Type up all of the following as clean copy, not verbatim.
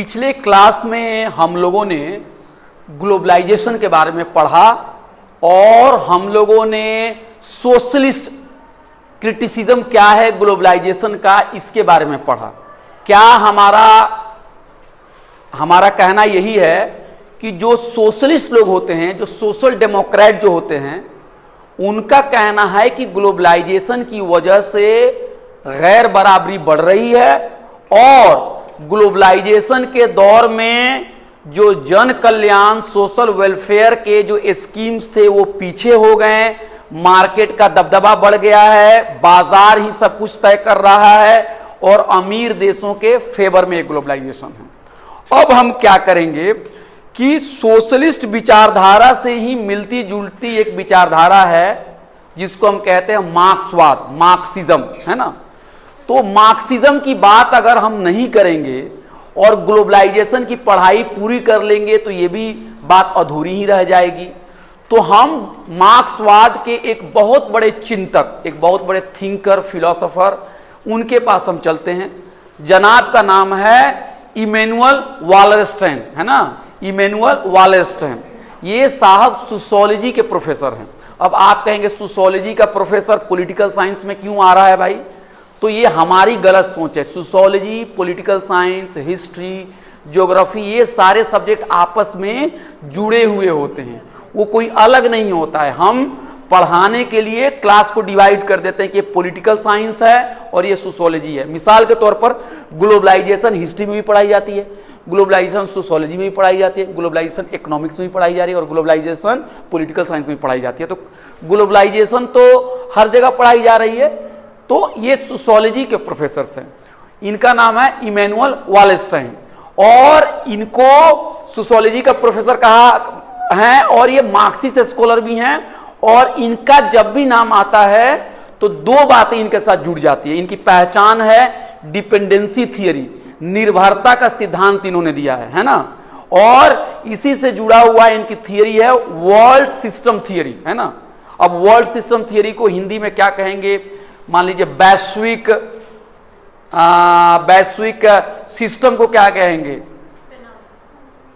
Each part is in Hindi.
पिछले क्लास में हम लोगों ने ग्लोबलाइजेशन के बारे में पढ़ा और हम लोगों ने सोशलिस्ट क्रिटिसिज्म क्या है ग्लोबलाइजेशन का इसके बारे में पढ़ा। क्या हमारा कहना यही है कि जो सोशलिस्ट लोग होते हैं, जो सोशल डेमोक्रेट जो होते हैं, उनका कहना है कि ग्लोबलाइजेशन की वजह से गैर बराबरी बढ़ रही है और ग्लोबलाइजेशन के दौर में जो जन कल्याण सोशल वेलफेयर के जो स्कीम्स थे वो पीछे हो गए, मार्केट का दबदबा बढ़ गया है, बाजार ही सब कुछ तय कर रहा है और अमीर देशों के फेवर में ग्लोबलाइजेशन है। अब हम क्या करेंगे कि सोशलिस्ट विचारधारा से ही मिलती जुलती एक विचारधारा है जिसको हम कहते हैं मार्क्सवाद, मार्क्सिज्म, है ना। तो मार्क्सिज्म की बात अगर हम नहीं करेंगे और ग्लोबलाइजेशन की पढ़ाई पूरी कर लेंगे तो ये भी बात अधूरी ही रह जाएगी। तो हम मार्क्सवाद के एक बहुत बड़े चिंतक, एक बहुत बड़े थिंकर, फिलोसोफर, उनके पास हम चलते हैं। जनाब का नाम है इमैनुअल वालरस्टाइन, है ना, इमैनुअल वालरस्टाइन। ये साहब सोशियोलॉजी के प्रोफेसर हैं। अब आप कहेंगे सोशियोलॉजी का प्रोफेसर पॉलिटिकल साइंस में क्यों आ रहा है भाई? तो ये हमारी गलत सोच है। Sociology, political science, history, geography, ये सारे सब्जेक्ट आपस में जुड़े हुए होते हैं, वो कोई अलग नहीं होता है। हम पढ़ाने के लिए क्लास को डिवाइड कर देते हैं कि पॉलिटिकल साइंस है और ये सोशियोलॉजी है। मिसाल के तौर पर ग्लोबलाइजेशन हिस्ट्री में भी पढ़ाई जाती है, ग्लोबलाइजेशन सोशियोलॉजी में भी पढ़ाई जाती है, ग्लोबलाइजेशन इकोनॉमिक्स में भी पढ़ाई जा रही है और ग्लोबलाइजेशन पॉलिटिकल साइंस में पढ़ाई जाती है। तो ग्लोबलाइजेशन तो हर जगह पढ़ाई जा रही है। तो ये सोशियोलॉजी के प्रोफेसर हैं, इनका नाम है इमैनुअल वालरस्टाइन और इनको सोशियोलॉजी का प्रोफेसर कहा है और ये मार्क्सिस्ट स्कॉलर भी हैं। और इनका जब भी नाम आता है तो दो बातें इनके साथ जुड़ जाती है। इनकी पहचान है डिपेंडेंसी थियरी, निर्भरता का सिद्धांत इन्होंने दिया है ना। और इसी से जुड़ा हुआ इनकी थियरी है वर्ल्ड सिस्टम थियरी, है ना। अब वर्ल्ड सिस्टम थियरी को हिंदी में क्या कहेंगे? मान लीजिए वैश्विक सिस्टम को क्या कहेंगे?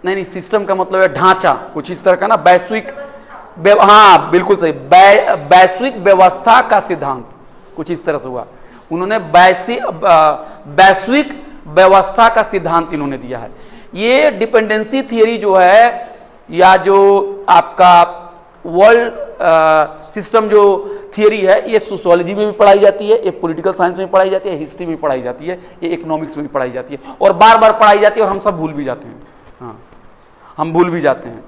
नहीं, सिस्टम का मतलब है ढांचा, कुछ इस तरह का ना, वैश्विक, हाँ बिल्कुल सही, वैश्विक व्यवस्था का सिद्धांत, कुछ इस तरह से हुआ। उन्होंने वैश्विक व्यवस्था का सिद्धांत इन्होंने दिया है। ये डिपेंडेंसी थियरी जो है या जो आपका वर्ल्ड सिस्टम जो थियरी है, ये सोशियोलॉजी में भी पढ़ाई जाती है, ये पॉलिटिकल साइंस में पढ़ाई जाती है, हिस्ट्री में पढ़ाई जाती है, ये इकोनॉमिक्स में भी पढ़ाई जाती है और बार बार पढ़ाई जाती है और हम सब भूल भी जाते हैं। हाँ, हम भूल भी जाते हैं।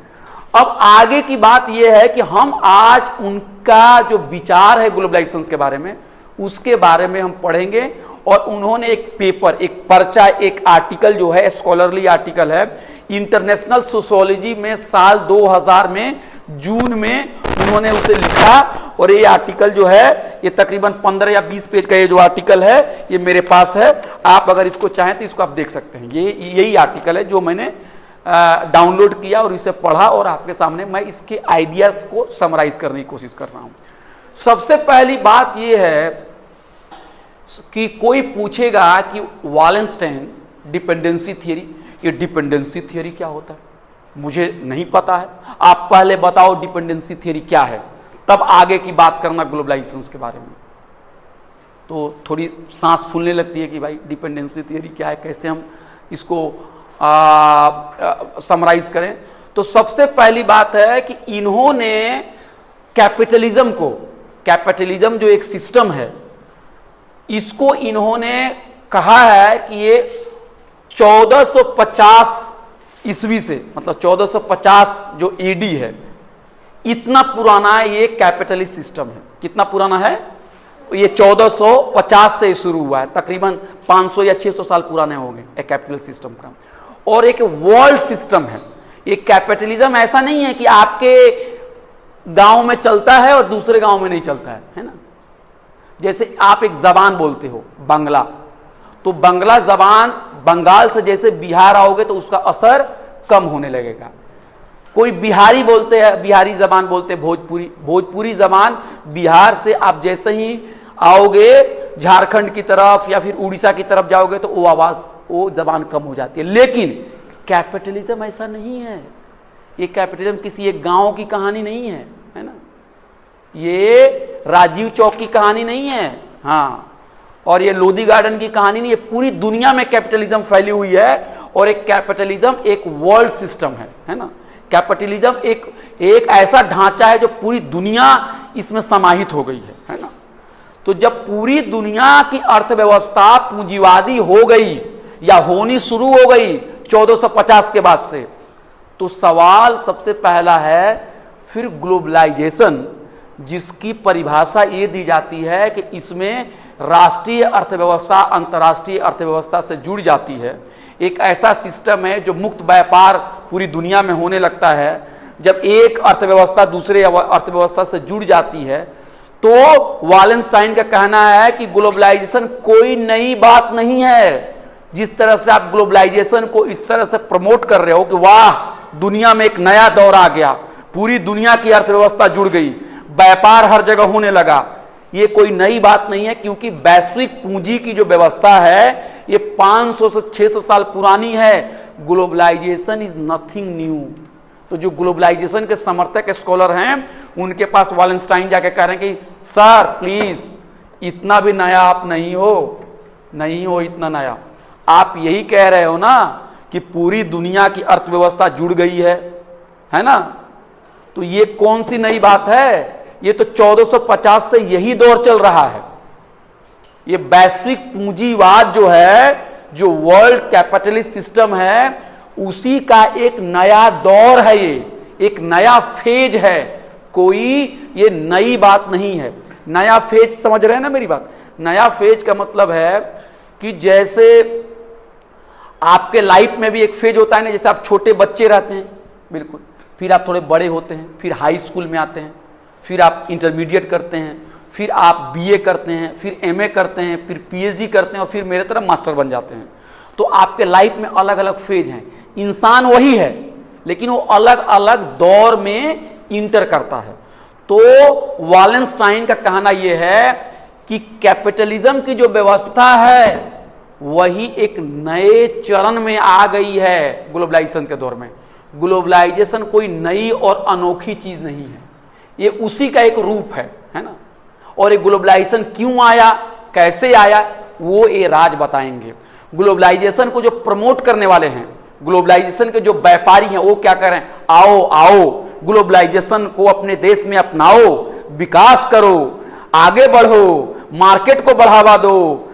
अब आगे की बात यह है कि हम आज उनका जो विचार है ग्लोबलाइजेशन के बारे में, उसके बारे में हम पढ़ेंगे। और उन्होंने एक पेपर, एक पर्चा, एक आर्टिकल जो है, स्कॉलरली आर्टिकल है, इंटरनेशनल सोशियोलॉजी में साल 2000 में जून में उन्होंने उसे लिखा। और ये आर्टिकल जो है, ये तकरीबन 15 या 20 पेज का ये जो आर्टिकल है, ये मेरे पास है। आप अगर इसको चाहें तो इसको आप देख सकते हैं। ये यही आर्टिकल है जो मैंने डाउनलोड किया और इसे पढ़ा और आपके सामने मैं इसके आइडियाज को समराइज करने की कोशिश कर रहा हूं। सबसे पहली बात यह है कि कोई पूछेगा कि वालरस्टाइन डिपेंडेंसी थियरी, ये डिपेंडेंसी थियरी क्या होता है? मुझे नहीं पता है, आप पहले बताओ डिपेंडेंसी थियरी क्या है, तब आगे की बात करना ग्लोबलाइजेशन के बारे में। तो थोड़ी सांस फूलने लगती है कि भाई डिपेंडेंसी थियरी क्या है, कैसे हम इसको समराइज करें। तो सबसे पहली बात है कि इन्होंने कैपिटलिज्म को, कैपिटलिज्म जो एक सिस्टम है, इसको इन्होंने कहा है कि ये 1450 ईस्वी से, मतलब 1450 जो एडी है, इतना पुराना ये कैपिटलिस्ट सिस्टम है। कितना पुराना है? ये 1450 से शुरू हुआ है, तकरीबन 500 या 600 साल पुराने होंगे एक कैपिटलिस्ट सिस्टम का। और एक वर्ल्ड सिस्टम है। ये कैपिटलिज्म ऐसा नहीं है कि आपके गांव में चलता है और दूसरे गांव में नहीं चलता है ना। जैसे आप एक जबान बोलते हो बांग्ला, तो बांग्ला जबान बंगाल से जैसे बिहार आओगे तो उसका असर कम होने लगेगा। कोई बिहारी बोलते हैं, बिहारी जबान बोलते हैं भोजपुरी, भोजपुरी जबान बिहार से आप जैसे ही आओगे झारखंड की तरफ या फिर उड़ीसा की तरफ जाओगे तो वो आवाज, वो जबान कम हो जाती है। लेकिन कैपिटलिज्म ऐसा नहीं है। ये कैपिटलिज्म किसी एक गांव की कहानी नहीं है, है ना। ये राजीव चौक की कहानी नहीं है, हाँ, और ये लोधी गार्डन की कहानी नहीं है। पूरी दुनिया में कैपिटलिज्म फैली हुई है, और एक कैपिटलिज्म एक वर्ल्ड सिस्टम है ना। कैपिटलिज्म एक ऐसा ढांचा है जो पूरी दुनिया इसमें समाहित हो गई है ना। तो जब पूरी दुनिया की अर्थव्यवस्था पूंजीवादी हो गई या होनी शुरू हो गई 1450 के बाद से, तो सवाल सबसे पहला है फिर ग्लोबलाइजेशन, जिसकी परिभाषा ये दी जाती है कि इसमें राष्ट्रीय अर्थव्यवस्था अंतर्राष्ट्रीय अर्थव्यवस्था से जुड़ जाती है। एक ऐसा सिस्टम है जो मुक्त व्यापार पूरी दुनिया में होने लगता है। जब एक अर्थव्यवस्था दूसरे अर्थव्यवस्था से जुड़ जाती है, तो वालेंस्टाइन का कहना है कि ग्लोबलाइजेशन कोई नई बात नहीं है। जिस तरह से आप ग्लोबलाइजेशन को इस तरह से प्रमोट कर रहे हो कि वाह दुनिया में एक नया दौर आ गया, पूरी दुनिया की अर्थव्यवस्था जुड़ गई, व्यापार हर जगह होने लगा, ये कोई नई बात नहीं है। क्योंकि वैश्विक पूंजी की जो व्यवस्था है ये 500 से 600 साल पुरानी है। Globalisation is nothing new. तो जो ग्लोबलाइजेशन के समर्थक स्कॉलर हैं, उनके पास वालेंस्टाइन जाके कह रहे हैं कि सर प्लीज इतना भी नया आप नहीं हो इतना नया। आप यही कह रहे हो ना कि पूरी दुनिया की अर्थव्यवस्था जुड़ गई है ना। तो ये कौन सी नई बात है? ये तो 1450 से यही दौर चल रहा है। ये वैश्विक पूंजीवाद जो है, जो वर्ल्ड कैपिटलिस्ट सिस्टम है, उसी का एक नया दौर है, ये एक नया फेज है। कोई ये नई बात नहीं है। नया फेज समझ रहे हैं ना मेरी बात? नया फेज का मतलब है कि जैसे आपके लाइफ में भी एक फेज होता है ना, जैसे आप छोटे बच्चे रहते हैं, बिल्कुल, फिर आप थोड़े बड़े होते हैं, फिर हाई स्कूल में आते हैं, फिर आप इंटरमीडिएट करते हैं, फिर आप बीए करते हैं, फिर एमए करते हैं, फिर पीएचडी करते हैं, और फिर मेरे तरह मास्टर बन जाते हैं। तो आपके लाइफ में अलग अलग फेज हैं। इंसान वही है, लेकिन वो अलग अलग दौर में इंटर करता है। तो वालेंस्टाइन का कहना यह है कि कैपिटलिज्म की जो व्यवस्था है वही एक नए चरण में आ गई है ग्लोबलाइजेशन के दौर में। ग्लोबलाइजेशन कोई नई और अनोखी चीज नहीं है, ये उसी का एक रूप है ना। और ये ग्लोबलाइजेशन क्यों आया, कैसे आया, वो ये राज बताएंगे। ग्लोबलाइजेशन को जो प्रमोट करने वाले हैं, ग्लोबलाइजेशन के जो व्यापारी हैं, वो क्या करें, आओ आओ ग्लोबलाइजेशन को अपने देश में अपनाओ, विकास करो, आगे बढ़ो, मार्केट को बढ़ावा दो।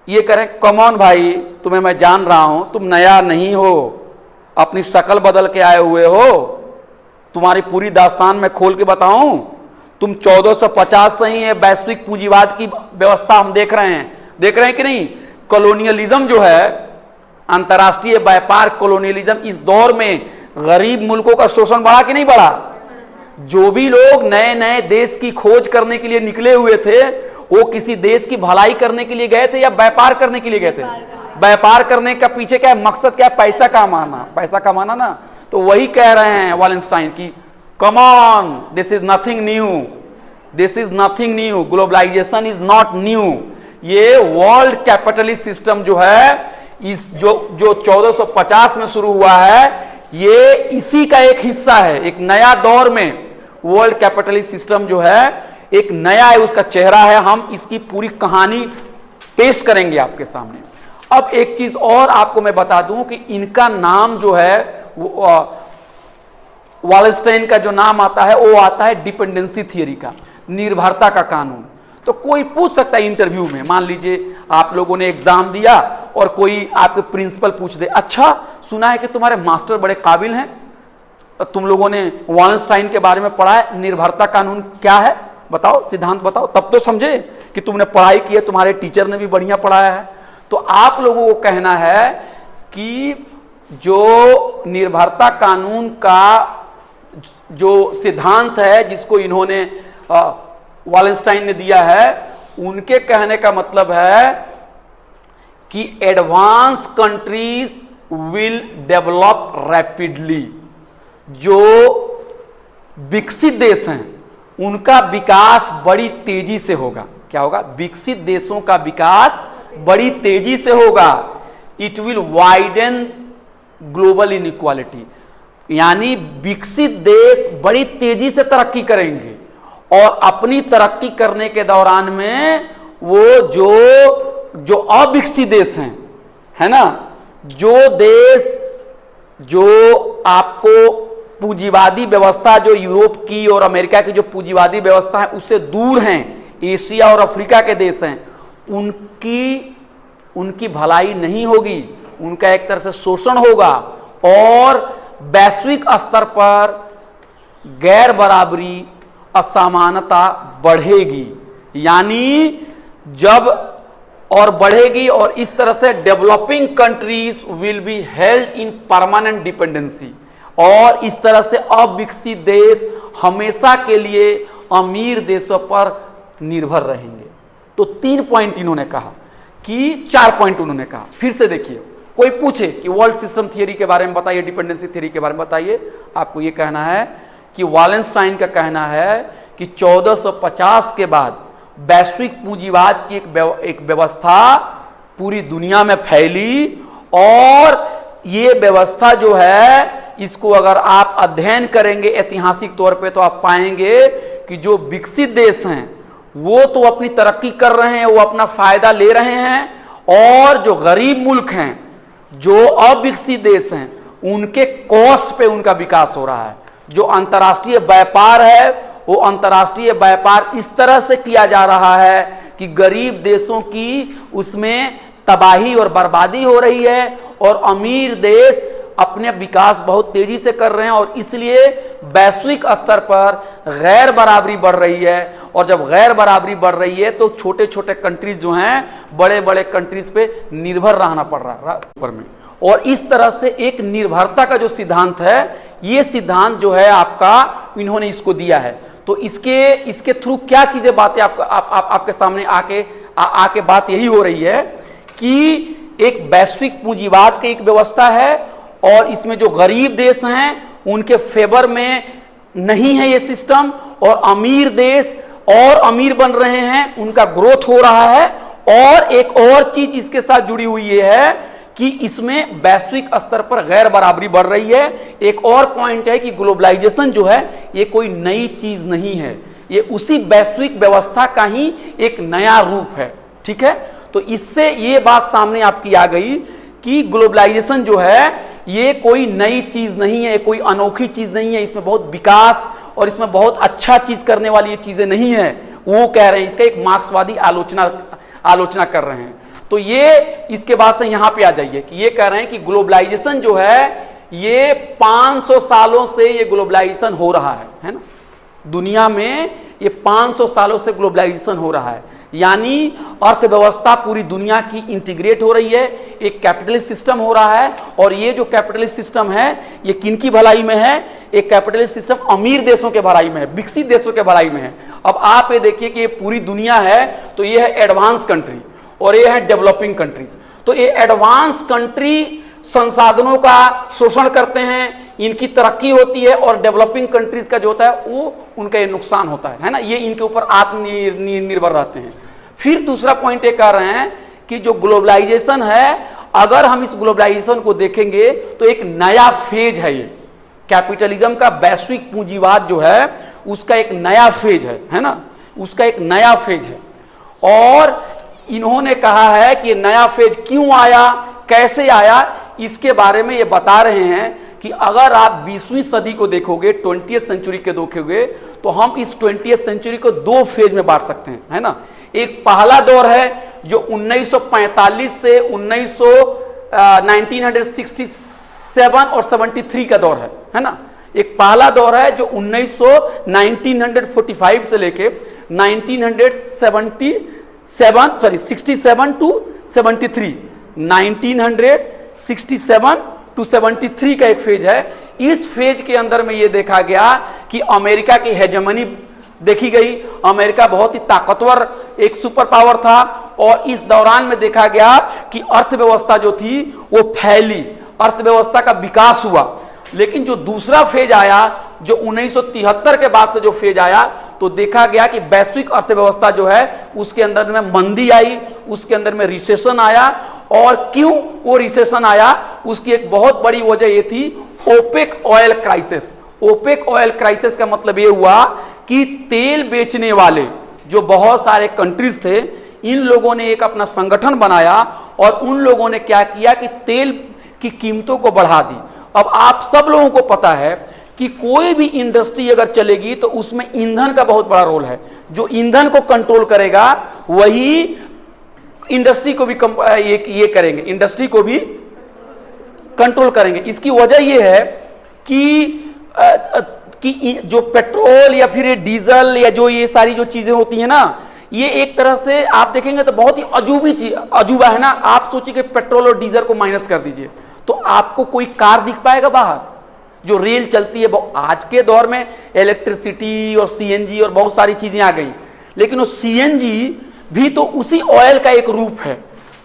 ये करें, कमॉन भाई, तुम्हें मैं जान रहा हूं, तुम नया नहीं हो, अपनी शक्ल बदल के आए हुए हो। तुम्हारी पूरी दास्तान में खोल के बताऊं, तुम 1450 से ही है वैश्विक पूंजीवाद की व्यवस्था हम देख रहे हैं कि नहीं। कॉलोनियलिज्म जो है, अंतर्राष्ट्रीय व्यापार कॉलोनियलिज्म, इस दौर में गरीब मुल्कों का शोषण बढ़ा कि नहीं बढ़ा? जो भी लोग नए नए देश की खोज करने के लिए निकले हुए थे, वो किसी देश की भलाई करने के लिए गए थे या व्यापार करने के लिए गए थे? व्यापार करने का पीछे क्या मकसद, क्या? पैसा कमाना ना। तो वही कह रहे हैं वालेंस्टाइन की come on, this is nothing new, globalisation is not new. ये वर्ल्ड कैपिटलिस्ट सिस्टम जो है, इस जो 1450 में शुरू हुआ है, ये इसी का एक हिस्सा है। एक नया दौर में वर्ल्ड कैपिटलिस्ट सिस्टम जो है एक नया है, उसका चेहरा है। हम इसकी पूरी कहानी पेश करेंगे आपके सामने। अब एक चीज और आपको मैं बता दूं कि इनका नाम जो है, वालेंस्टाइन का जो नाम आता है वो आता है डिपेंडेंसी थियरी का, निर्भरता का कानून। तो कोई पूछ सकता है इंटरव्यू में, मान लीजिए आप लोगों ने एग्जाम दिया और कोई आपके प्रिंसिपल पूछ दे, अच्छा सुना है कि तुम्हारे मास्टर बड़े काबिल हैं, तुम लोगों ने वालेंस्टाइन के बारे में पढ़ा है, निर्भरता कानून क्या है बताओ, सिद्धांत बताओ, तब तो समझे कि तुमने पढ़ाई की है, तुम्हारे टीचर ने भी बढ़िया पढ़ाया है। तो आप लोगों को कहना है कि जो निर्भरता कानून का जो सिद्धांत है, जिसको इन्होंने वालेंस्टाइन ने दिया है, उनके कहने का मतलब है कि advance countries will develop rapidly. जो विकसित देश हैं उनका विकास बड़ी तेजी से होगा। क्या होगा? विकसित देशों का विकास बड़ी तेजी से होगा। It will widen global inequality, यानी विकसित देश बड़ी तेजी से तरक्की करेंगे और अपनी तरक्की करने के दौरान में वो जो अविकसित देश हैं, है ना, जो देश जो आपको पूंजीवादी व्यवस्था जो यूरोप की और अमेरिका की जो पूंजीवादी व्यवस्था है उससे दूर हैं, एशिया और अफ्रीका के देश हैं, उनकी भलाई नहीं होगी, उनका एक तरह से शोषण होगा और वैश्विक स्तर पर गैर बराबरी, असमानता बढ़ेगी। यानी जब और बढ़ेगी और इस तरह से developing countries will be held in permanent dependency, और इस तरह से अविकसित देश हमेशा के लिए अमीर देशों पर निर्भर रहेंगे। तो 3 पॉइंट इन्होंने कहा कि 4 पॉइंट उन्होंने कहा। फिर से देखिए, कोई पूछे कि वर्ल्ड सिस्टम थियरी के बारे में बताइए, डिपेंडेंसी थियरी के बारे में बताइए, आपको यह कहना है कि वालेंस्टाइन का कहना है कि 1450 के बाद वैश्विक पूंजीवाद की एक व्यवस्था पूरी दुनिया में फैली, और ये व्यवस्था जो है इसको अगर आप अध्ययन करेंगे ऐतिहासिक तौर पे तो आप पाएंगे कि जो विकसित देश हैं वो तो अपनी तरक्की कर रहे हैं, वो अपना फायदा ले रहे हैं, और जो गरीब मुल्क हैं, जो अविकसित देश हैं, उनके कॉस्ट पे उनका विकास हो रहा है। जो अंतर्राष्ट्रीय व्यापार है वो अंतर्राष्ट्रीय व्यापार इस तरह से किया जा रहा है कि गरीब देशों की उसमें तबाही और बर्बादी हो रही है, और अमीर देश अपने विकास बहुत तेजी से कर रहे हैं, और इसलिए वैश्विक स्तर पर गैर बराबरी बढ़ रही है। और जब गैर बराबरी बढ़ रही है तो छोटे छोटे कंट्रीज जो हैं बड़े बड़े कंट्रीज पे निर्भर रहना पड़ रहा है ऊपर में, और इस तरह से एक निर्भरता का जो सिद्धांत है, ये सिद्धांत जो है आपका इन्होंने इसको दिया है। तो इसके थ्रू क्या चीजें बातें आपके सामने आके बात यही हो रही है कि एक वैश्विक पूंजीवाद की एक व्यवस्था है, और इसमें जो गरीब देश हैं उनके फेवर में नहीं है ये सिस्टम, और अमीर देश और अमीर बन रहे हैं, उनका ग्रोथ हो रहा है। और एक और चीज इसके साथ जुड़ी हुई है कि इसमें वैश्विक स्तर पर गैर बराबरी बढ़ रही है। एक और पॉइंट है कि ग्लोबलाइजेशन जो है ये कोई नई चीज नहीं है, ये उसी वैश्विक व्यवस्था का ही एक नया रूप है। ठीक है, तो इससे ये बात सामने आपकी आ गई कि ग्लोबलाइजेशन जो है ये कोई नई चीज नहीं है, कोई अनोखी चीज नहीं है, इसमें बहुत विकास और इसमें बहुत अच्छा चीज करने वाली ये चीजें नहीं है, वो कह रहे हैं। इसका एक मार्क्सवादी आलोचना कर रहे हैं। तो ये इसके बाद से यहां पे आ जाइए कि ये कह रहे हैं कि ग्लोबलाइजेशन जो है ये 500 सालों से ये ग्लोबलाइजेशन हो रहा है ना, दुनिया में ये 500 सालों से ग्लोबलाइजेशन हो रहा है। यानी अर्थव्यवस्था पूरी दुनिया की इंटीग्रेट हो रही है, एक कैपिटलिस्ट सिस्टम हो रहा है, और ये जो कैपिटलिस्ट सिस्टम है ये किनकी भलाई में है? एक कैपिटलिस्ट सिस्टम अमीर देशों के भलाई में है, विकसित देशों के भलाई में है। अब आप ये देखिए कि ये पूरी दुनिया है, तो ये है एडवांस कंट्री और ये है डेवलपिंग कंट्रीज। तो ये एडवांस कंट्री संसाधनों का शोषण करते हैं, इनकी तरक्की होती है, और डेवलपिंग कंट्रीज का जो होता है वो उनका ये नुकसान होता है ना, ये इनके ऊपर आत्मनिर्भर रहते हैं। फिर दूसरा पॉइंट ये कह रहे हैं कि जो ग्लोबलाइजेशन है, अगर हम इस ग्लोबलाइजेशन को देखेंगे तो एक नया फेज है, ये कैपिटलिज्म का वैश्विक पूंजीवाद जो है उसका एक नया फेज है ना, उसका एक नया फेज है। और इन्होंने कहा है कि नया फेज क्यों आया, कैसे आया, इसके बारे में ये बता रहे हैं कि अगर आप 20वीं सदी को देखोगे, 20th सेंचुरी के देखोगे, तो हम इस 20th सेंचुरी को 2 फेज में बांट सकते हैं, है ना। एक पहला दौर है जो 1945 से 1967 और 73 का दौर है ना। एक पहला दौर है जो 1945 से लेके 67 टू 73, 1967 टू 73 का एक फेज है। इस फेज के अंदर में यह देखा गया कि अमेरिका की हेजेमनी देखी गई। अमेरिका बहुत ही ताकतवर एक सुपर पावर था, और इस दौरान में देखा गया कि अर्थव्यवस्था जो थी वो फैली, अर्थव्यवस्था का विकास हुआ। लेकिन जो दूसरा फेज आया, जो 1973 के बाद से जो फेज आया, तो देखा गया कि वैश्विक अर्थव्यवस्था जो है उसके अंदर में मंदी आई, उसके अंदर में रिसेशन आया, और क्यों वो रिसेशन आया, उसकी एक बहुत बड़ी वजह ये थी OPEC oil crisis. OPEC oil crisis का मतलब ये हुआ कि तेल बेचने वाले जो बहुत सारे कंट्रीज थे, इन लोगों ने एक अपना संगठन बनाया और उन लोगों ने क्या किया कि तेल की कीमतों को बढ़ा दी। अब आप सब लोगों को पता है कि कोई भी इंडस्ट्री अगर चलेगी तो उसमें ईंधन का बहुत बड़ा रोल है। जो ईंधन को कंट्रोल करेगा वही इंडस्ट्री को भी ये करेंगे, इंडस्ट्री को भी कंट्रोल करेंगे। इसकी वजह यह है कि जो पेट्रोल या फिर डीजल या जो ये सारी जो चीजें होती है ना, ये एक तरह से आप देखेंगे तो बहुत ही अजूबा है ना। आप सोचिए कि पेट्रोल और डीजल को माइनस कर दीजिए तो आपको कोई कार दिख पाएगा बाहर जो रेल चलती है। आज के दौर में इलेक्ट्रिसिटी और सीएनजी और बहुत सारी चीजें आ गई, लेकिन वो सीएनजी भी तो उसी ऑयल का एक रूप है।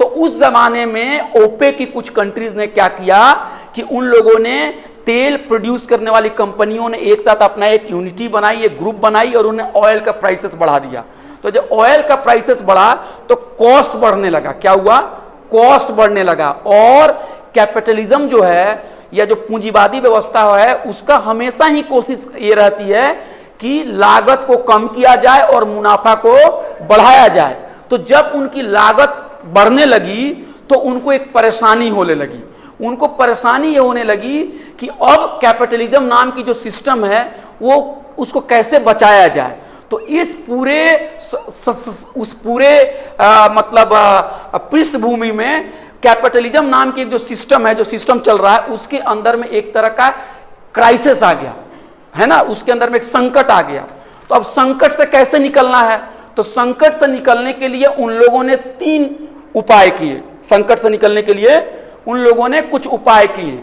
तो उस जमाने में ओपेक की कुछ कंट्रीज ने क्या किया कि उन लोगों ने तेल प्रोड्यूस करने वाली कंपनियों ने एक साथ अपना एक यूनिटी बनाई, एक ग्रुप बनाई और उन्हें ऑयल का प्राइसेस बढ़ा दिया। तो जब ऑयल का प्राइसेस बढ़ा तो कॉस्ट बढ़ने लगा। क्या हुआ? कॉस्ट बढ़ने लगा। और कैपिटलिज्म जो है या जो पूंजीवादी व्यवस्था है उसका हमेशा ही कोशिश ये रहती है कि लागत को कम किया जाए और मुनाफा को बढ़ाया जाए। तो जब उनकी लागत बढ़ने लगी तो उनको एक परेशानी होने लगी। उनको परेशानी ये होने लगी कि अब कैपिटलिज्म नाम की जो सिस्टम है वो उसको कैसे बचाया जाए। तो इस पूरे पृष्ठभूमि में कैपिटलिज्म नाम की एक जो सिस्टम है, जो सिस्टम चल रहा है, उसके अंदर में एक तरह का क्राइसिस आ गया है ना, उसके अंदर में एक संकट आ गया। तो अब संकट से कैसे निकलना है? तो संकट से निकलने के लिए उन लोगों ने 3 उपाय किए। संकट से निकलने के लिए उन लोगों ने कुछ उपाय किए।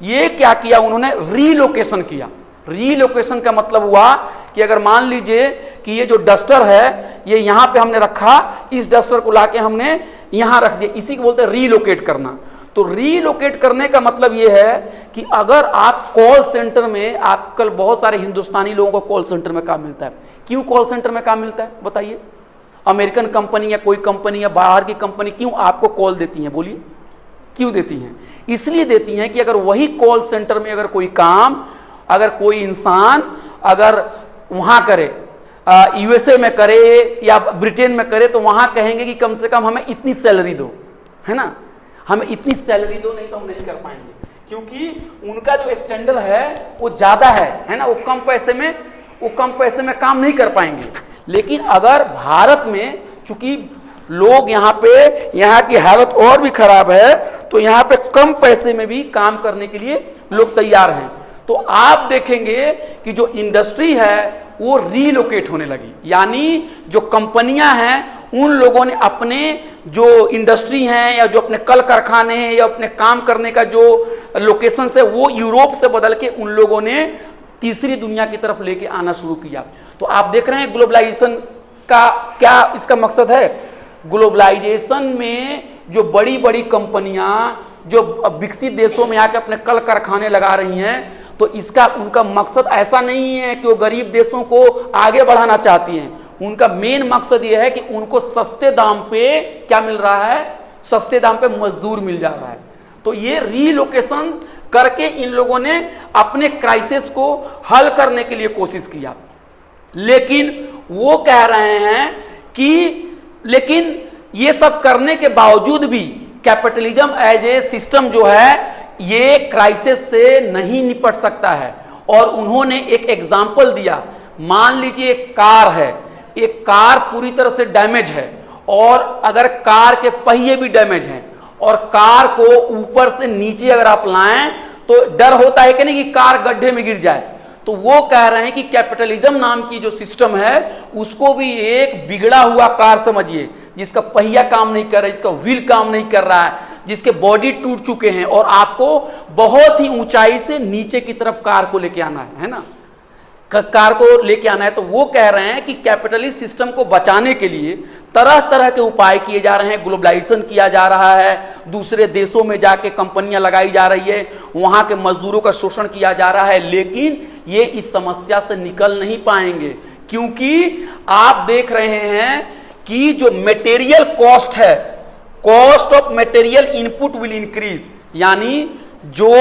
ये क्या किया? उन्होंने रीलोकेशन किया। रीलोकेशन का मतलब हुआ कि अगर मान लीजिए कि ये जो डस्टर है ये यहां पे हमने रखा, इस डस्टर को लाके हमने यहां रख दिया, इसी को बोलते हैं रीलोकेट करना। तो रीलोकेट करने का मतलब ये है कि अगर आप कॉल सेंटर में, आजकल बहुत सारे हिंदुस्तानी लोगों को कॉल सेंटर में काम मिलता है। क्यों कॉल सेंटर में काम मिलता है बताइए? अमेरिकन कंपनी या कोई कंपनी या बाहर की कंपनी क्यों आपको कॉल देती है? बोलिए क्यों देती हैं? इसलिए देती हैं कि अगर वही कॉल सेंटर में अगर कोई काम, अगर कोई इंसान अगर वहां करे, यूएसए में करे या ब्रिटेन में करे, तो वहां कहेंगे कि कम से कम हमें इतनी सैलरी दो, है ना, हमें इतनी सैलरी दो, नहीं तो हम नहीं कर पाएंगे। क्योंकि उनका जो स्टैंडर्ड है वो ज्यादा है ना, वो कम पैसे में काम नहीं कर पाएंगे। लेकिन अगर भारत में चूंकि लोग यहाँ की हालत और भी खराब है, तो यहाँ पे कम पैसे में भी काम करने के लिए लोग तैयार हैं। तो आप देखेंगे कि जो इंडस्ट्री है वो रीलोकेट होने लगी, यानी जो कंपनियां हैं उन लोगों ने अपने जो इंडस्ट्री हैं या जो अपने कल कारखाने हैं या अपने काम करने का जो लोकेशन है वो यूरोप से बदल के उन लोगों ने तीसरी दुनिया की तरफ लेके आना शुरू किया। तो आप देख रहे हैं ग्लोबलाइजेशन का क्या इसका मकसद है। ग्लोबलाइजेशन में जो बड़ी बड़ी कंपनियां जो विकसित देशों में आके अपने कल कारखाने लगा रही हैं, तो इसका उनका मकसद ऐसा नहीं है कि वो गरीब देशों को आगे बढ़ाना चाहती हैं। उनका मेन मकसद ये है कि उनको सस्ते दाम पे क्या मिल रहा है? सस्ते दाम पे मजदूर मिल जा रहा है। तो ये रीलोकेशन करके इन लोगों ने अपने क्राइसिस को हल करने के लिए कोशिश किया। लेकिन वो कह रहे हैं कि लेकिन ये सब करने के बावजूद भी कैपिटलिज्म एज ए सिस्टम जो है ये क्राइसिस से नहीं निपट सकता है। और उन्होंने एक एग्जाम्पल दिया। मान लीजिए एक कार है, एक कार पूरी तरह से डैमेज है और अगर कार के पहिए भी डैमेज हैं और कार को ऊपर से नीचे अगर आप लाएं तो डर होता है कि नहीं कि कार गड्ढे में गिर जाए। तो वो कह रहे हैं कि कैपिटलिज्म नाम की जो सिस्टम है उसको भी एक बिगड़ा हुआ कार समझिए, जिसका पहिया काम नहीं कर रहा है, जिसका व्हील काम नहीं कर रहा है, जिसके बॉडी टूट चुके हैं और आपको बहुत ही ऊंचाई से नीचे की तरफ कार को लेके आना है ना, कार को लेके आना है। तो वो कह रहे हैं कि कैपिटलिस्ट सिस्टम को बचाने के लिए तरह तरह के उपाय किए जा रहे हैं। ग्लोबलाइजेशन किया जा रहा है, दूसरे देशों में जाके कंपनियां लगाई जा रही है, वहां के मजदूरों का शोषण किया जा रहा है। लेकिन ये इस समस्या से निकल नहीं पाएंगे, क्योंकि आप देख रहे हैं कि जो मटेरियल कॉस्ट है cost of material input will increase, यानी जो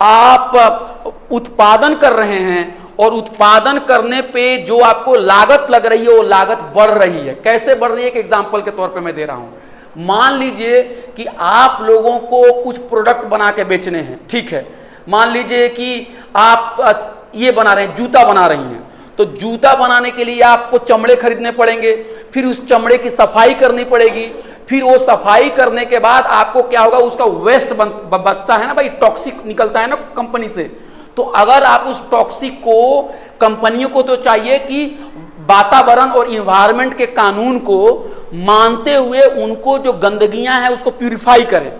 आप उत्पादन कर रहे हैं और उत्पादन करने पे जो आपको लागत लग रही है वो लागत बढ़ रही है। कैसे बढ़ रही है? एक एग्जांपल के तौर पे मैं दे रहा हूं। मान लीजिए कि आप लोगों को कुछ प्रोडक्ट बना के बेचने हैं, ठीक है। मान लीजिए कि आप ये बना रहे हैं, जूता बना रही हैं, तो जूता बनाने के लिए आपको चमड़े खरीदने पड़ेंगे, फिर उस चमड़े की सफाई करनी पड़ेगी, फिर वो सफाई करने के बाद आपको क्या होगा, उसका वेस्ट बचता है ना भाई, टॉक्सिक निकलता है ना कंपनी से। तो अगर आप उस टॉक्सिक को, कंपनियों को तो चाहिए कि वातावरण और इन्वायरमेंट के कानून को मानते हुए उनको जो गंदगियां हैं उसको प्यूरिफाई करे,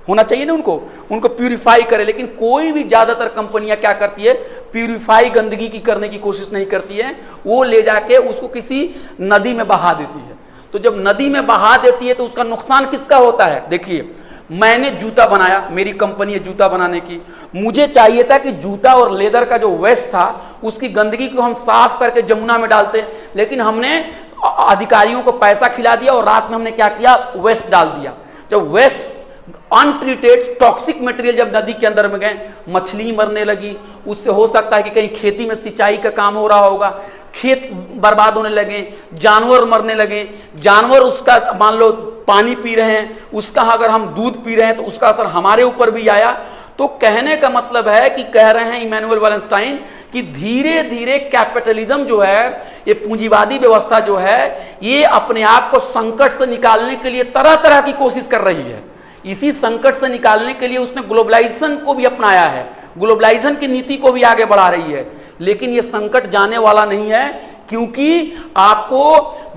होना चाहिए ना उनको प्यूरिफाई करे। लेकिन कोई भी ज्यादातर कंपनियां क्या करती है, प्यूरिफाई गंदगी की करने की कोशिश नहीं करती है, वो ले जाके उसको किसी नदी में बहा देती है। तो जब नदी में बहा देती है तो उसका नुकसान किसका होता है? देखिए, मैंने जूता बनाया, मेरी कंपनी है जूता बनाने की, मुझे चाहिए था कि जूता और लेदर का जो वेस्ट था उसकी गंदगी को हम साफ करके जमुना में डालते, लेकिन हमने अधिकारियों को पैसा खिला दिया और रात में हमने क्या किया, वेस्ट डाल दिया। जब वेस्ट अनट्रीटेड टॉक्सिक मटेरियल जब नदी के अंदर में गए, मछली मरने लगी, उससे हो सकता है कि कहीं खेती में सिंचाई का काम हो रहा होगा, खेत बर्बाद होने लगे, जानवर मरने लगे, जानवर उसका मान लो पानी पी रहे हैं, उसका अगर हम दूध पी रहे हैं तो उसका असर हमारे ऊपर भी आया। तो कहने का मतलब है कि कह रहे हैं इमैनुअल वॉलेंस्टाइन कि धीरे धीरे कैपिटलिज्म जो है, ये पूंजीवादी व्यवस्था जो है, ये अपने आप को संकट से निकालने के लिए तरह तरह की कोशिश कर रही है। इसी संकट से निकालने के लिए उसने ग्लोबलाइजेशन को भी अपनाया है, ग्लोबलाइजेशन की नीति को भी आगे बढ़ा रही है। लेकिन यह संकट जाने वाला नहीं है, क्योंकि आपको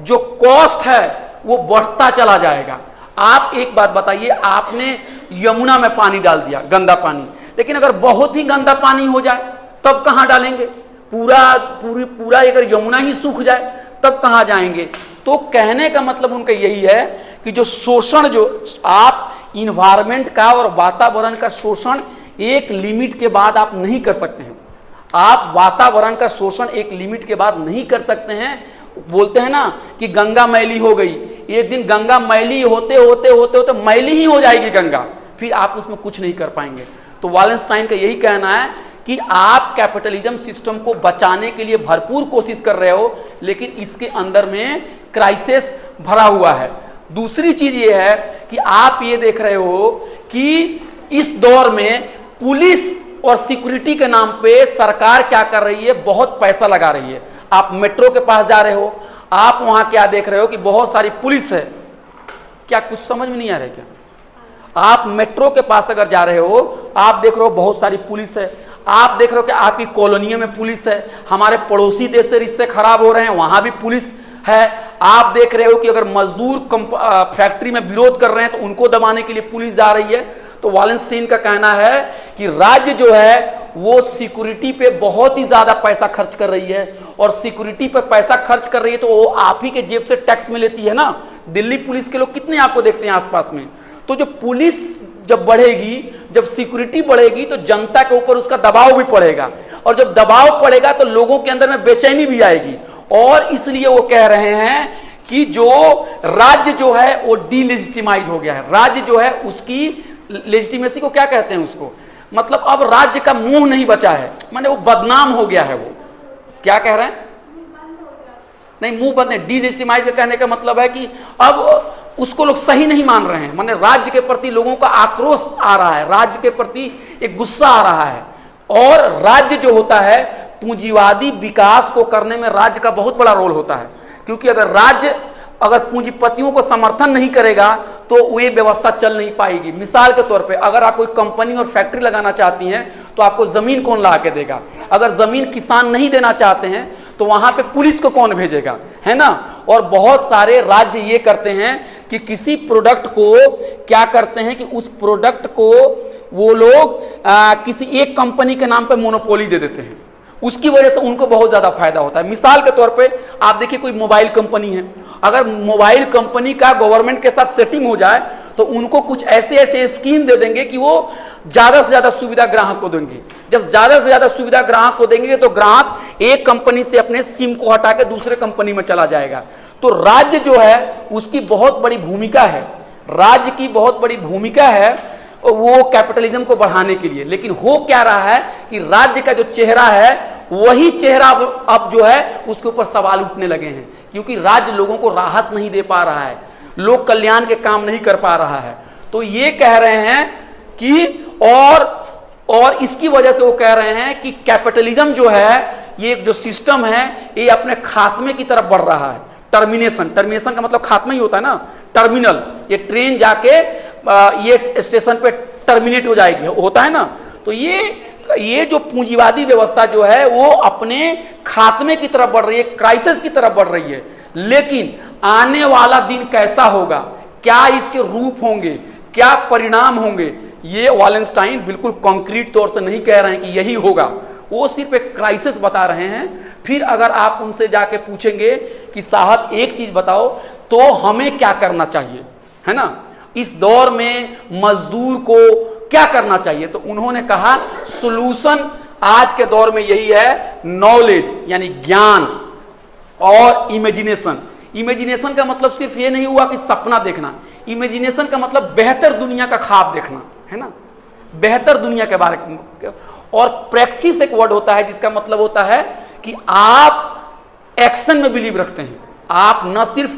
जो कॉस्ट है वो बढ़ता चला जाएगा। आप एक बात बताइए, आपने यमुना में पानी डाल दिया, गंदा पानी, लेकिन अगर बहुत ही गंदा पानी हो जाए तब कहां डालेंगे? पूरा अगर यमुना ही सूख जाए तब कहां जाएंगे? तो कहने का मतलब उनका यही है कि जो शोषण, जो आप इन्वायरमेंट का और वातावरण का शोषण एक लिमिट के बाद आप नहीं कर सकते हैं। आप वातावरण का शोषण एक लिमिट के बाद नहीं कर सकते हैं। बोलते हैं ना कि गंगा मैली हो गई, एक दिन गंगा मैली होते होते होते होते मैली ही हो जाएगी गंगा, फिर आप उसमें कुछ नहीं कर पाएंगे। तो वॉलेंस्टाइन का यही कहना है कि आप कैपिटलिज्म सिस्टम को बचाने के लिए भरपूर कोशिश कर रहे हो, लेकिन इसके अंदर में क्राइसिस भरा हुआ है। दूसरी चीज ये है कि आप ये देख रहे हो कि इस दौर में पुलिस और सिक्योरिटी के नाम पे सरकार क्या कर रही है, बहुत पैसा लगा रही है। आप मेट्रो के पास जा रहे हो, आप वहां क्या देख रहे हो कि बहुत सारी पुलिस है। क्या कुछ समझ में नहीं आ रहा है क्या? आप मेट्रो के पास अगर जा रहे हो, आप देख रहे हो बहुत सारी पुलिस है। आप देख रहे हो कि आपकी कॉलोनियों में पुलिस है, हमारे पड़ोसी देश से रिश्ते खराब हो रहे हैं, वहां भी पुलिस है। आप देख रहे हो कि अगर मजदूर फैक्ट्री में विरोध कर रहे हैं तो उनको दबाने के लिए पुलिस जा रही है। तो वॉलेंस्टाइन का कहना है कि राज्य जो है वो सिक्योरिटी पे बहुत ही ज्यादा पैसा खर्च कर रही है, और सिक्योरिटी पे पैसा खर्च कर रही है तो वो आप ही के जेब से टैक्स में लेती है ना। दिल्ली पुलिस के लोग कितने आपको देखते हैं आसपास में। तो जो पुलिस जब बढ़ेगी, जब सिक्योरिटी बढ़ेगी, तो जनता के ऊपर उसका दबाव भी पड़ेगा, और जब दबाव पड़ेगा तो लोगों के अंदर में बेचैनी भी आएगी। और इसलिए वो कह रहे हैं कि जो राज्य जो है वो डीलेजिटिमाइज हो गया है। राज्य जो है उसकी लेजिटिमेसी को क्या कहते हैं, उसको मतलब अब राज्य का मुंह नहीं बचा है, माने वो बदनाम हो गया है। वो क्या कह रहे हैं? नहीं, मुंह बंद नहीं। डीलेजिटिमाइज कहने का मतलब है कि अब उसको लोग सही नहीं मान रहे हैं, माने राज्य के प्रति लोगों का आक्रोश आ रहा है, राज्य के प्रति एक गुस्सा आ रहा है। और राज्य जो होता है, पूंजीवादी विकास को करने में राज्य का बहुत बड़ा रोल होता है, क्योंकि अगर राज्य अगर पूंजीपतियों को समर्थन नहीं करेगा तो ये व्यवस्था चल नहीं पाएगी। मिसाल के तौर पे अगर आप कोई कंपनी और फैक्ट्री लगाना चाहती हैं तो आपको जमीन कौन ला के देगा? अगर जमीन किसान नहीं देना चाहते हैं तो वहां पे पुलिस को कौन भेजेगा, है ना। और बहुत सारे राज्य ये करते हैं कि किसी प्रोडक्ट को क्या करते हैं कि उस प्रोडक्ट को वो लोग किसी एक कंपनी के नाम पे मोनोपोली दे देते हैं, उसकी वजह से उनको बहुत ज्यादा फायदा होता है। मिसाल के तौर पे आप देखिए कोई मोबाइल कंपनी है, अगर मोबाइल कंपनी का गवर्नमेंट के साथ सेटिंग हो जाए तो उनको कुछ ऐसे ऐसे स्कीम दे देंगे कि वो ज्यादा से ज्यादा सुविधा ग्राहक को देंगे। जब ज्यादा से ज्यादा सुविधा ग्राहक को देंगे तो ग्राहक एक कंपनी से अपने सिम को हटा के दूसरे कंपनी में चला जाएगा। तो राज्य जो है उसकी बहुत बड़ी भूमिका है। राज्य की बहुत बड़ी भूमिका है वो कैपिटलिज्म को बढ़ाने के लिए, लेकिन हो क्या रहा है कि राज्य का जो चेहरा है वही चेहरा अब जो है उसके ऊपर सवाल उठने लगे हैं, क्योंकि राज्य लोगों को राहत नहीं दे पा रहा है, लोक कल्याण के काम नहीं कर पा रहा है। तो ये कह रहे हैं कि और इसकी वजह से वो कह रहे हैं कि कैपिटलिज्म जो है, ये जो सिस्टम है, ये अपने खात्मे की तरफ बढ़ रहा है। टर्मिनेशन का मतलब खात्मा ही होता है ना, टर्मिनल, ये ट्रेन जाके ये स्टेशन पे टर्मिनेट हो जाएगी, होता है ना। तो ये जो पूंजीवादी व्यवस्था जो है वो अपने खात्मे की तरफ बढ़ रही है, क्राइसिस की तरफ बढ़ रही है। लेकिन आने वाला दिन कैसा होगा, क्या इसके रूप होंगे, क्या परिणाम होंगे, ये वालेंस्टाइन बिल्कुल कॉन्क्रीट तौर से नहीं कह रहे हैं कि यही होगा, वो सिर्फ एक क्राइसिस बता रहे हैं। फिर अगर आप उनसे जाके पूछेंगे कि साहब एक चीज बताओ तो हमें क्या करना चाहिए, है ना, इस दौर में मजदूर को क्या करना चाहिए, तो उन्होंने कहा सॉल्यूशन आज के दौर में यही है, नॉलेज यानी ज्ञान और इमेजिनेशन। इमेजिनेशन का मतलब सिर्फ ये नहीं हुआ कि सपना देखना, इमेजिनेशन का मतलब बेहतर दुनिया का ख्वाब देखना, है ना, बेहतर दुनिया के बारे में। और प्रैक्सिस एक वर्ड होता है जिसका मतलब होता है कि आप एक्शन में बिलीव रखते हैं, आप न सिर्फ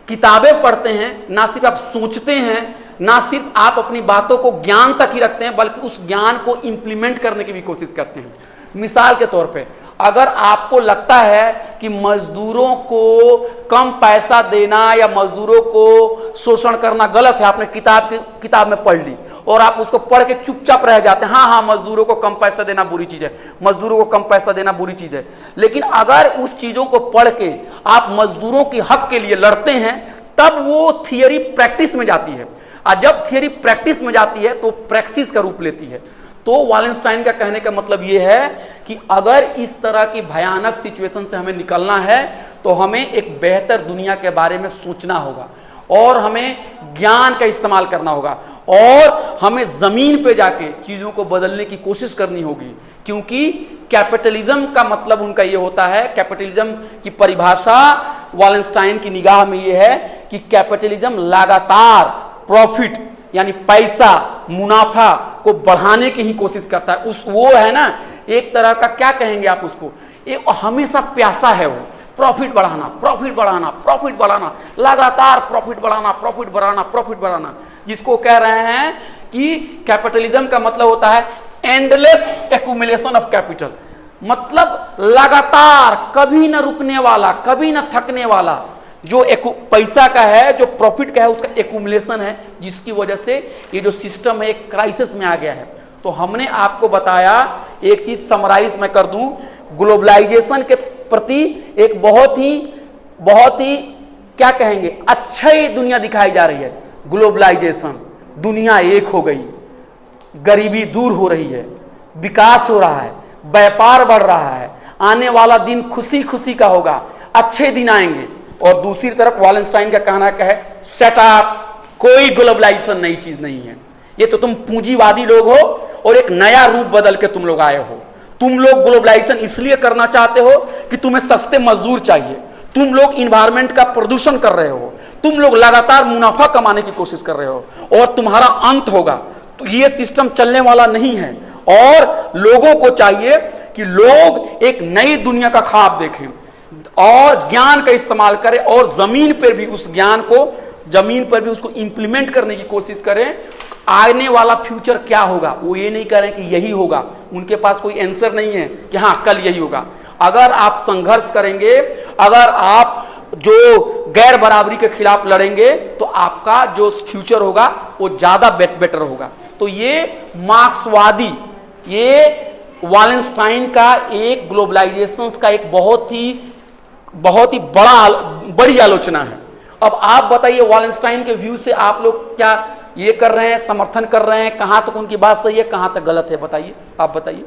किताबें पढ़ते हैं, ना सिर्फ आप सोचते हैं, ना सिर्फ आप अपनी बातों को ज्ञान तक ही रखते हैं, बल्कि उस ज्ञान को इंप्लीमेंट करने की भी कोशिश करते हैं। मिसाल के तौर पे अगर आपको लगता है कि मजदूरों को कम पैसा देना या मजदूरों को शोषण करना गलत है, आपने किताब में पढ़ ली और आप उसको पढ़ के चुपचाप रह जाते हैं, हाँ मजदूरों को कम पैसा देना बुरी चीज है, मजदूरों को कम पैसा देना बुरी चीज है। लेकिन अगर उस चीजों को पढ़ के आप मजदूरों के हक के लिए लड़ते हैं, तब वो थियरी प्रैक्टिस में जाती है, और जब थियरी प्रैक्टिस में जाती है तो प्रैक्टिस का रूप लेती है। तो वालेंस्टाइन का कहने का मतलब यह है कि अगर इस तरह की भयानक सिचुएशन से हमें निकलना है तो हमें एक बेहतर दुनिया के बारे में सोचना होगा और हमें ज्ञान का इस्तेमाल करना होगा और हमें जमीन पे जाके चीजों को बदलने की कोशिश करनी होगी। क्योंकि कैपिटलिज्म का मतलब उनका यह होता है, कैपिटलिज्म की परिभाषा वालेंस्टाइन की निगाह में यह है कि कैपिटलिज्म लगातार प्रॉफिट यानी पैसा मुनाफा को बढ़ाने की ही कोशिश करता है। वो है ना एक तरह का, क्या कहेंगे आप उसको, एक हमेशा प्यासा है, वो प्रॉफिट बढ़ाना, प्रॉफिट बढ़ाना, प्रॉफिट बढ़ाना, लगातार प्रॉफिट बढ़ाना, प्रॉफिट बढ़ाना, प्रॉफिट बढ़ाना, जिसको कह रहे हैं कि कैपिटलिज्म का मतलब होता है एंडलेस एक्यूमुलेशन ऑफ कैपिटल, मतलब लगातार कभी न रुकने वाला, कभी न थकने वाला जो पैसा का है, जो प्रॉफिट का है, उसका एक्यूमुलेशन है, जिसकी वजह से ये जो सिस्टम है एक क्राइसिस में आ गया है। तो हमने आपको बताया, एक चीज समराइज मैं कर दूं, ग्लोबलाइजेशन के प्रति एक बहुत ही क्या कहेंगे अच्छी दुनिया दिखाई जा रही है। ग्लोबलाइजेशन, दुनिया एक हो गई, गरीबी दूर हो रही है, विकास हो रहा है, व्यापार बढ़ रहा है, आने वाला दिन खुशी खुशी का होगा, अच्छे दिन आएंगे। और दूसरी तरफ वालेंस्टाइन का कहना है शट अप, कोई ग्लोबलाइजेशन नई चीज नहीं है, ये तो तुम पूंजीवादी लोग हो और एक नया रूप बदल के तुम लोग आए हो। तुम लोग ग्लोबलाइजेशन इसलिए करना चाहते हो कि तुम्हें सस्ते मजदूर चाहिए, तुम लोग इन्वायरमेंट का प्रदूषण कर रहे हो, तुम लोग लगातार मुनाफा कमाने की कोशिश कर रहे हो और तुम्हारा अंत होगा। तो ये सिस्टम चलने वाला नहीं है और लोगों को चाहिए कि लोग एक नई दुनिया का ख्वाब देखें और ज्ञान का इस्तेमाल करें और जमीन पर भी उस ज्ञान को, जमीन पर भी उसको इंप्लीमेंट करने की कोशिश करें। आने वाला फ्यूचर क्या होगा वो ये नहीं करें कि यही होगा, उनके पास कोई आंसर नहीं है कि हाँ कल यही होगा। अगर आप संघर्ष करेंगे, अगर आप जो गैर बराबरी के खिलाफ लड़ेंगे तो आपका जो फ्यूचर होगा वो ज्यादा बेटर होगा। तो ये मार्क्सवादी, ये वालेंस्टाइन का एक ग्लोबलाइजेशन का एक बहुत ही बड़ी आलोचना है। अब आप बताइए वालेंस्टाइन के व्यू से आप लोग क्या ये कर रहे हैं, समर्थन कर रहे हैं, कहां तक उनकी बात सही है, कहां तक गलत है, बताइए, आप बताइए।